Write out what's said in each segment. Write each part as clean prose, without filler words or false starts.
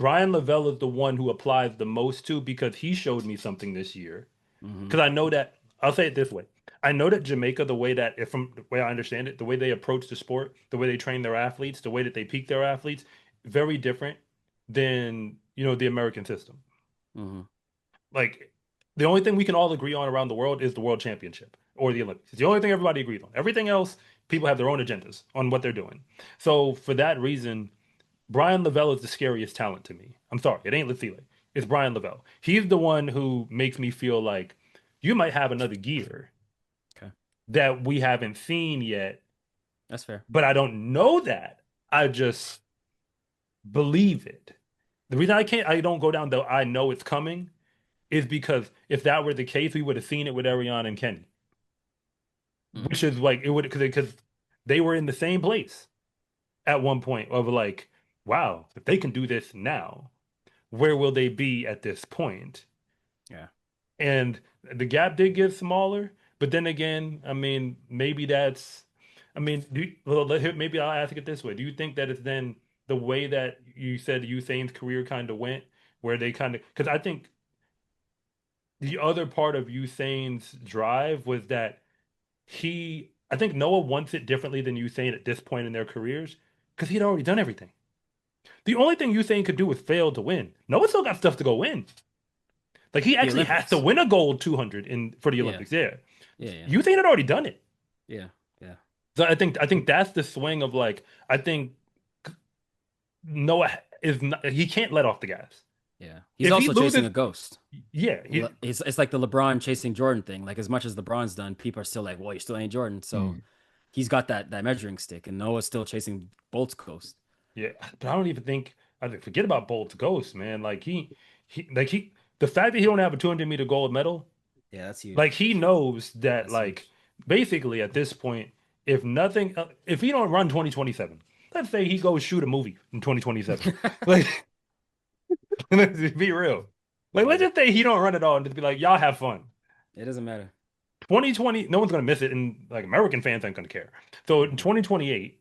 Bryan Levell is the one who applies the most to because he showed me something this year. Hmm. Because I know that I'll say it this way. I know that Jamaica, the way that if from the way I understand it, the way they approach the sport, the way they train their athletes, the way that they peak their athletes, very different than, the American system. Hmm. Like the only thing we can all agree on around the world is the world championship or the Olympics. It's the only thing everybody agrees on. Everything else, people have their own agendas on what they're doing. So for that reason, Bryan Levell is the scariest talent to me. I'm sorry, it ain't Lafile. It's Bryan Levell. He's the one who makes me feel like you might have another gear Okay, that we haven't seen yet, that's fair. but I don't know that. I just believe it. The reason I don't go down though I know it's coming is because if that were the case, we would have seen it with Ariana and Kenny, Mm. which is like it would because they were in the same place at one point of like, wow, if they can do this now, where will they be at this point? Yeah. And the gap did get smaller, but then again, I mean, maybe that's, I mean, maybe I'll ask it this way: do you think that it's then the way that you said Usain's career kind of went, where they kind of, because I think the other part of Usain's drive was that I think Noah wants it differently than Usain at this point in their careers, because he'd already done everything. The only thing Usain could do was fail to win. Noah still got stuff to go win. Like he The actually has to Olympics. win a gold 200 in for the Yeah. Olympics. Yeah. Yeah. Yeah. Usain had already done it. Yeah. Yeah. So I think that's the swing of like I think Noah is not, he can't let off the gas. Yeah. He's If he also chasing loses, a ghost. yeah, It's like the LeBron chasing Jordan thing. Like as much as LeBron's done, people are still like, "Well, you still ain't Jordan." So Mm. he's got that measuring stick, and Noah's still chasing Bolt's ghost. Yeah, but I don't even think I think forget about Bolt's ghost, man. The fact that he don't have a 200-meter gold medal, Yeah, that's like huge. he knows that That's like huge. basically at this point, if nothing, if he don't run 2027, let's say he goes shoot a movie in 2027, like let's be real. Like let's Yeah, just say he don't run at all and just be like, y'all have fun. it doesn't matter. 2020, no one's gonna miss it, and like American fans aren't gonna care. So in Mhm. 2028,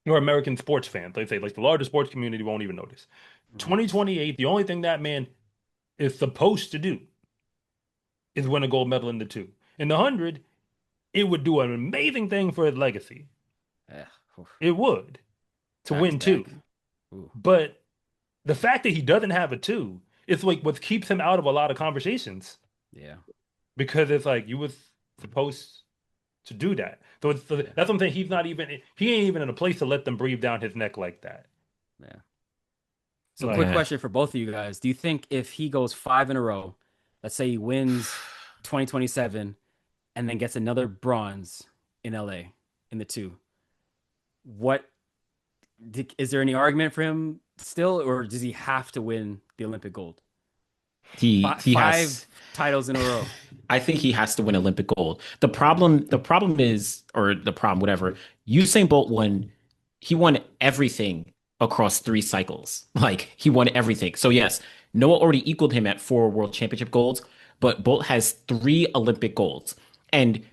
or American sports fans, they say like the larger sports community won't even notice. Mhm. 2028, the only thing that man is supposed to do is win a gold medal in the two. In the 100, it would do an amazing thing for his legacy. Yeah, oof. It would to Back to win two. back. Ooh, But the fact that he doesn't have a two, it's like what keeps him out of a lot of conversations yeah, because it's like you was supposed to do that. That's yeah, what I'm saying. He ain't even in a place to let them breathe down his neck like that. yeah. So, quick Like Yeah. question for both of you guys: do you think if he goes five in a row, let's say he wins 2027 and then gets another bronze in LA in the two, what is there any argument for him still, or does he have to win the Olympic gold? He Five has titles in a row. I think he has to win Olympic gold. The problem is, or the problem, whatever, Usain Bolt he won everything across 3 cycles. Like he won everything. So yes, Noah already equaled him at 4 world championship golds, but Bolt has 3 Olympic golds. And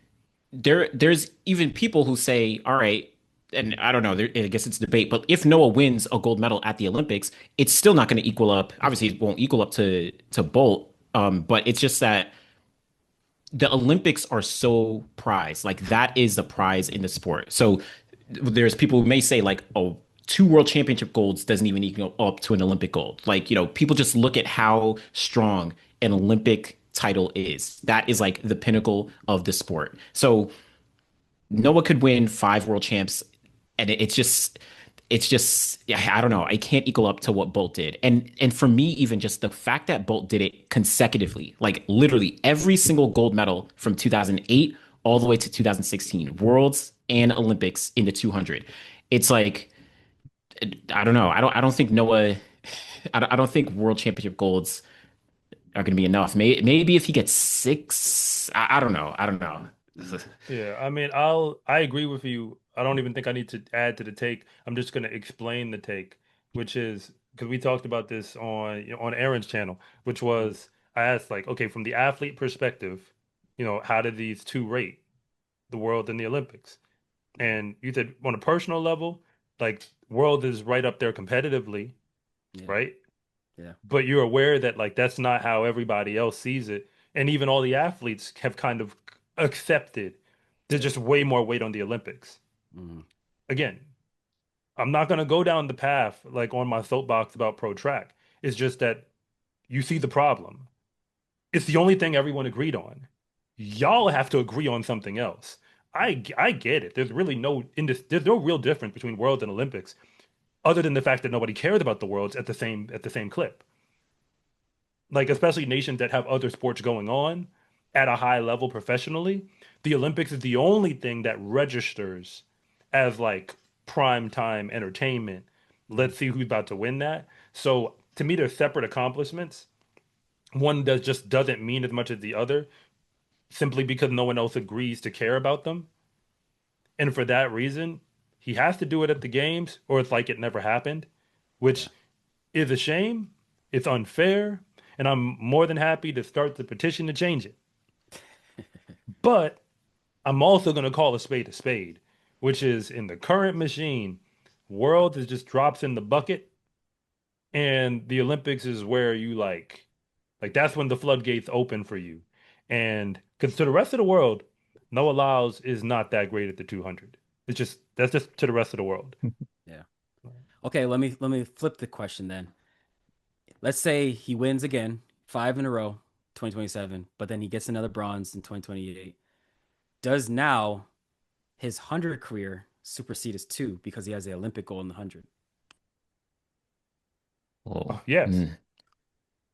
there's even people who say, all right, and I don't know, I guess it's debate, but if Noah wins a gold medal at the Olympics, it's still not going to equal up. Obviously, it won't equal up to Bolt. But it's just that the Olympics are so prized. Like that is the prize in the sport. So there's people who may say like, oh, 2 world championship golds doesn't even equal up to an Olympic gold. Like, people just look at how strong an Olympic title is. That is like the pinnacle of the sport. So Noah could win 5 world champs, and it's just yeah, I don't know. I can't equal up to what Bolt did. And for me, even just the fact that Bolt did it consecutively, like literally every single gold medal from 2008 all the way to 2016, Worlds and Olympics in the 200. It's like I don't know. I don't think Noah. I don't think world championship golds are going to be enough. Maybe if he gets 6, I don't know. I don't know. yeah, I mean, I agree with you. I don't even think I need to add to the take. I'm just gonna explain the take, which is because we talked about this on Aaron's channel, which was I asked like, okay, from the athlete perspective, how did these two rate the world and the Olympics? And you said on a personal level, like world is right up there competitively, Yeah. right? Yeah. but you're aware that like that's not how everybody else sees it. And even all the athletes have kind of accepted there's Yeah. just way more weight on the Olympics. Mm-hmm. Again, I'm not going to go down the path like on my soapbox about pro track. It's just that you see the problem. It's the only thing everyone agreed on. Y'all have to agree on something else. I get it. There's really there's no real difference between Worlds and Olympics, other than the fact that nobody cared about the Worlds at the same clip. Like especially nations that have other sports going on at a high level professionally, the Olympics is the only thing that registers as like prime time entertainment. Mm-hmm. Let's see who's about to win that. So to me, they're separate accomplishments. One does just doesn't mean as much as the other simply because no one else agrees to care about them. And for that reason, he has to do it at the games or it's like it never happened, Yeah. which is a shame. It's unfair. And I'm more than happy to start the petition to change it. But I'm also going to call a spade, which is in the current machine, World is just drops in the bucket, and the Olympics is where you like that's when the floodgates open for you. And because to the rest of the world, Noah Lyles is not that great at the 200. It's just that's just to the rest of the world. Yeah. Okay, let me flip the question then. Let's say he wins again, 5 in a row, 2027, but then he gets another bronze in 2028. Does now his 100 career supersede his two because he has the Olympic gold in the 100? Oh, Yes. mm. You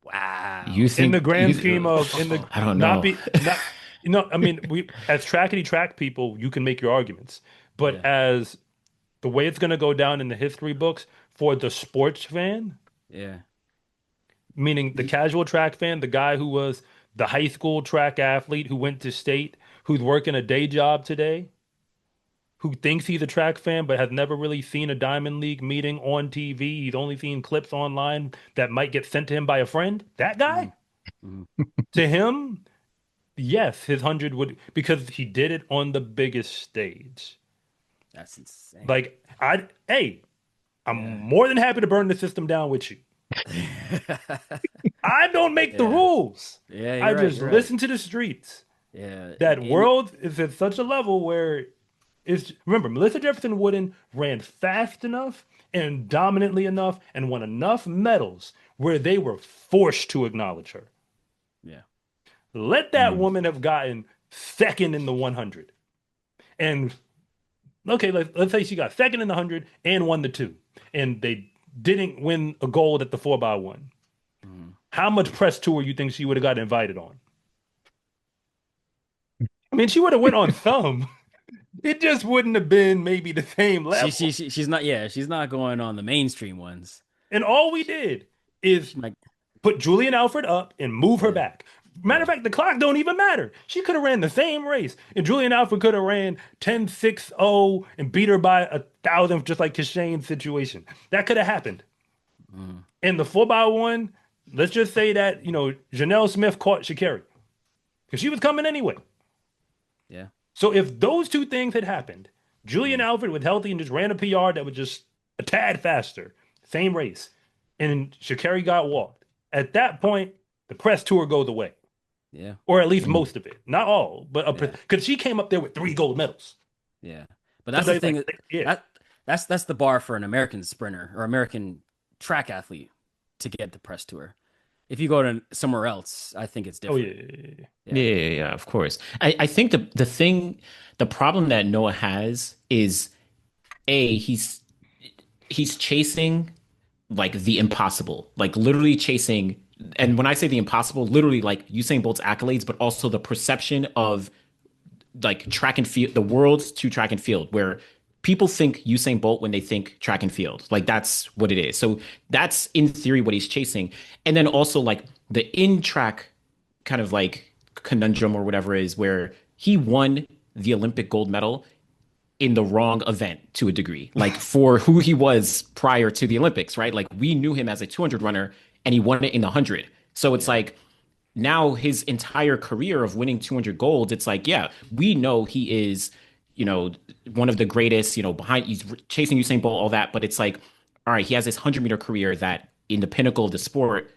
Wow. In the think grand scheme you? of in the I don't not know. be not I mean we as trackety track people you can make your arguments, but Yeah. as the way it's going to go down in the history books for the sports fan, Yeah. meaning the casual track fan, the guy who was the high school track athlete who went to state, who's working a day job today, who thinks he's a track fan but has never really seen a Diamond League meeting on TV. He's only seen clips online that might get sent to him by a friend. That Mm-hmm. guy, Mm-hmm. to him, yes, his 100 would because he did it on the biggest stage. That's insane. Like hey, I'm Yeah. more than happy to burn the system down with you. I don't make the Yeah. rules. Yeah, I you're right. just You're right. listen to the streets. Yeah. That world is at such a level where it's remember Melissa Jefferson Wooden ran fast enough and dominantly enough and won enough medals where they were forced to acknowledge her. Yeah. Let that Mm. woman have gotten second in the 100. And okay, let's say she got second in the 100 and won the two. And they didn't win a gold at the 4x1. Mhm. How much press tour you think she would have got invited on? I mean, she would have went on some. It just wouldn't have been maybe the same level. She's not, yeah, she's not going on the mainstream ones. And all we did is She might, put Julian Alfred up and move her yeah. back. Matter of Yeah. fact, the clock don't even matter. She could have ran the same race, and Julian Alfred could have ran 10-6-0 and beat her by 1,000, just like Kishane's situation. That could have happened. Mhm. And the 4x1, let's just say that, Janelle Smith caught Sha'Carri because she was coming anyway. Yeah. So if those two things had happened, Julian Mhm. Alfred was healthy and just ran a PR that was just a tad faster, same race, and Sha'Carri got walked. At that point, the press tour goes away, Yeah. or at least Mm. most of it, not all, but Yeah. because she came up there with 3 gold medals. Yeah. But So that's the they like, thing yeah, that that's the bar for an American sprinter or American track athlete to get the press tour. If you go to somewhere else, I think it's oh different. yeah. Yeah, Yeah. yeah, yeah, of course. I think the problem that Noah has is he's chasing like the impossible, like literally chasing. And when I say the impossible, literally like Usain Bolt's accolades, but also the perception of like track and field, the world's to track and field, where people think Usain Bolt when they think track and field. Like that's what it is. So that's in theory what he's chasing. And then also like the in track kind of like conundrum or whatever is where he won the Olympic gold medal in the wrong event to a degree, like for who he was prior to the Olympics, right? Like we knew him as a 200 runner and he won it in the 100. So it's Yeah. like now his entire career of winning 200 golds, it's like, yeah, we know he is, you know, one of the greatest, behind, he's chasing Usain Bolt, all that. But it's like, all right, he has this 100-meter career that in the pinnacle of the sport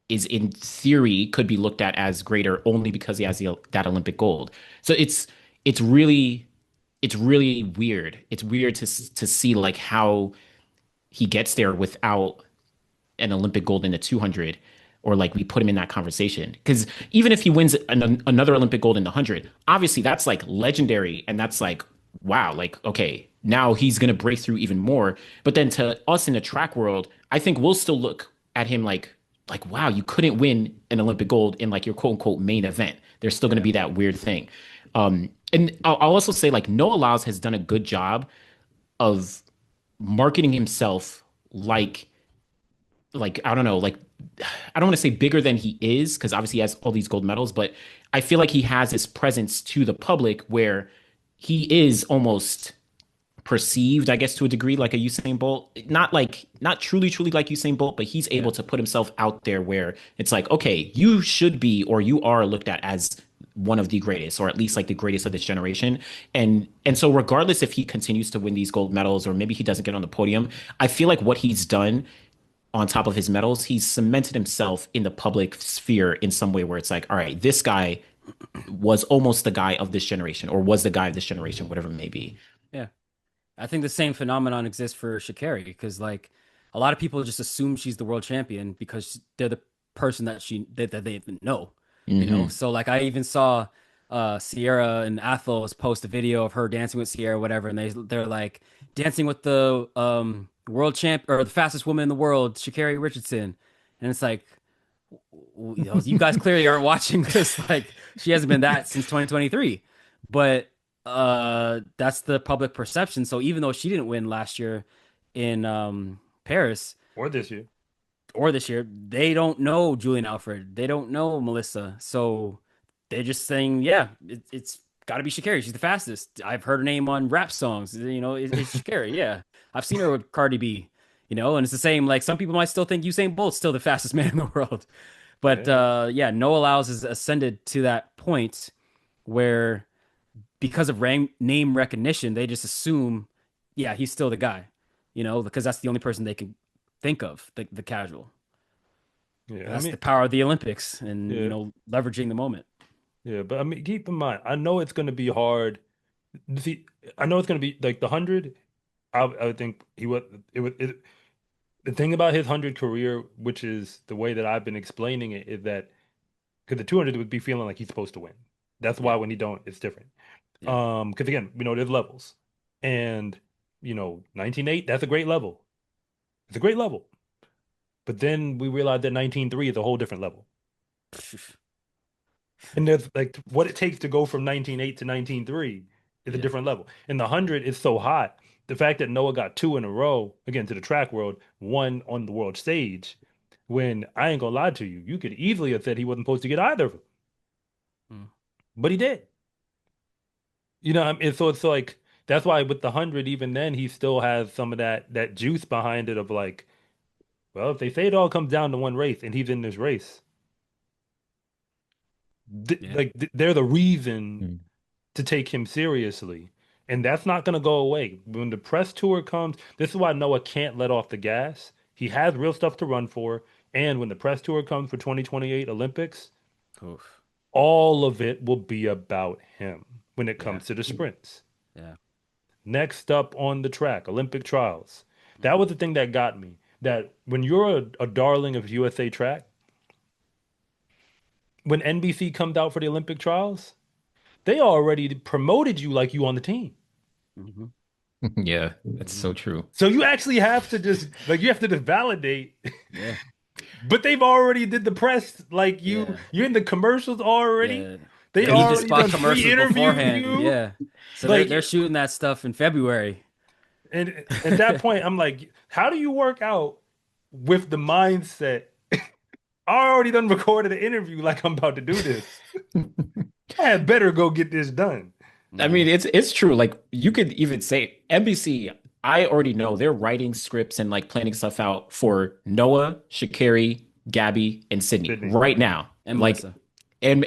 is in theory could be looked at as greater only because he has that Olympic gold. So it's really it's really weird. It's weird to see like how he gets there without an Olympic gold in the 200, or like we put him in that conversation. Because even if he wins another Olympic gold in the 100, obviously that's like legendary and that's like, wow, like, okay, now he's going to break through even more. But then to us in the track world, I think we'll still look at him like, wow, you couldn't win an Olympic gold in like your quote unquote main event. There's still going to Yeah. be that weird thing. And I'll also say like Noah Lyles has done a good job of marketing himself like I don't know, like I don't want to say bigger than he is because obviously he has all these gold medals, but I feel like he has this presence to the public where he is almost perceived, I guess, to a degree, like a Usain Bolt. Not truly like Usain Bolt, but he's Yeah. able to put himself out there where it's like, okay, you should be or you are looked at as one of the greatest, or at least like the greatest of this generation. And so regardless if he continues to win these gold medals or maybe he doesn't get on the podium, I feel like what he's done on top of his medals, he's cemented himself in the public sphere in some way where it's like, all right, this guy was almost the guy of this generation or was the guy of this generation, whatever it may be. Yeah. I think the same phenomenon exists for Sha'Carri because like a lot of people just assume she's the world champion because they're the person that they know, you know. Hmm. So like I even saw Sierra and Athos post a video of her dancing with Sierra, whatever, and they're like dancing with the world champ or the fastest woman in the world, Sha'Carri Richardson, and it's like you know, you guys clearly aren't watching this. Like she hasn't been that since 2023, but that's the public perception. So even though she didn't win last year in Paris Or this year. or this year, they don't know Julian Alfred. They don't know Melissa. So they're just saying, yeah, it's got to be Sha'Carri. She's the fastest. I've heard her name on rap songs. You know, it's Sha'Carri. Yeah, I've seen her with Cardi B. You know, and it's the same. Like some people might still think Usain Bolt's still the fastest man in the world, but Yeah. yeah, Noah Lyles has ascended to that point where because of name recognition, they just assume, yeah, he's still the guy, you know, because that's the only person they can think of, the casual. Yeah. I That's the mean, power of the Olympics and, you yeah. know, leveraging the moment. Yeah. But I mean, keep in mind, I know it's going to be hard. See, I know it's going to be like the 100. I would think he would, the thing about his 100 career, which is the way that I've been explaining it, is that because the 200 would be feeling like he's supposed to win. That's why Yeah. when he don't, it's different. Yeah. Because again, there's levels. And 19.8, that's a great level. It's a great level. But then we realized that 19.3 is a whole different level. And there's like what it takes to go from 19.8 to 19.3 is a Yeah. different level. And the 100 is so hot. The fact that Noah got two in a row, again, to the track world, one on the world stage, when I ain't gonna lie to you, you could easily have said he wasn't supposed to get either of them, Mm. but he did. And so it's like that's why with the 100, even then, he still has some of that juice behind it of like, well, if they say it all comes down to one race and he's in this race, Yeah. they're the reason Mm. to take him seriously. And that's not going to go away. When the press tour comes, this is why Noah can't let off the gas. He has real stuff to run for. And when the press tour comes for 2028 Olympics, Oof. all of it will be about him when it Yeah. comes to the sprints. Yeah. Next up on the track, Olympic trials. That was the thing that got me. That when you're a darling of USA track, when NBC comes out for the Olympic trials, they already promoted you like you on the team. Hmm. Yeah, that's so true. So you actually have to just like you have to just validate, Yeah. but they've already did the press like Yeah. you're in the commercials already. Yeah. They They need to already spot done commercials pre-interviewed beforehand. you. Yeah. So they're Like they're shooting that stuff in February. and at that point I'm like, how do you work out with the mindset? I already done recorded an interview like I'm about to do this. I had better go get this done. I Mm. mean, it's true. Like you could even say NBC, I already know they're writing scripts and like planning stuff out for Noah, Sha'Carri, Gabby, and Sydney Sydney. right now. And Like Melissa.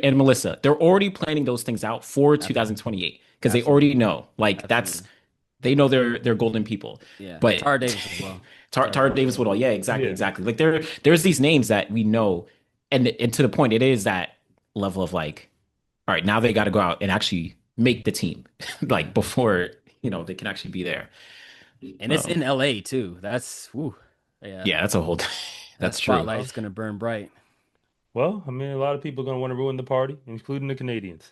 and Melissa. They're already planning those things out for Absolutely. 2028 because they Absolutely. already know. Like Absolutely. they know they're golden people. Yeah. But Tara Davis as well. Tara Davis Woodall. Yeah, exactly, Yeah. exactly. Like there's these names that we know, and to the point, it is that level of like, all right, now they got to go out and actually make the team, like before they can actually be there. And it's in LA too. That's woo. Yeah. Yeah, that's a whole. That That's true. spotlight's gonna burn bright. Well, I mean, a lot of people are going to want to ruin the party, including the Canadians.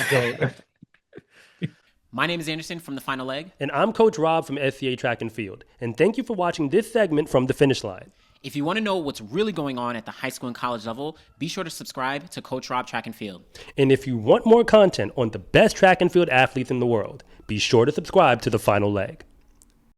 So, My name is Anderson from The Final Leg. And I'm Coach Rob from SCA Track and Field. And thank you for watching this segment from The Finish Line. If you want to know what's really going on at the high school and college level, be sure to subscribe to Coach Rob Track and Field. And if you want more content on the best track and field athletes in the world, be sure to subscribe to The Final Leg.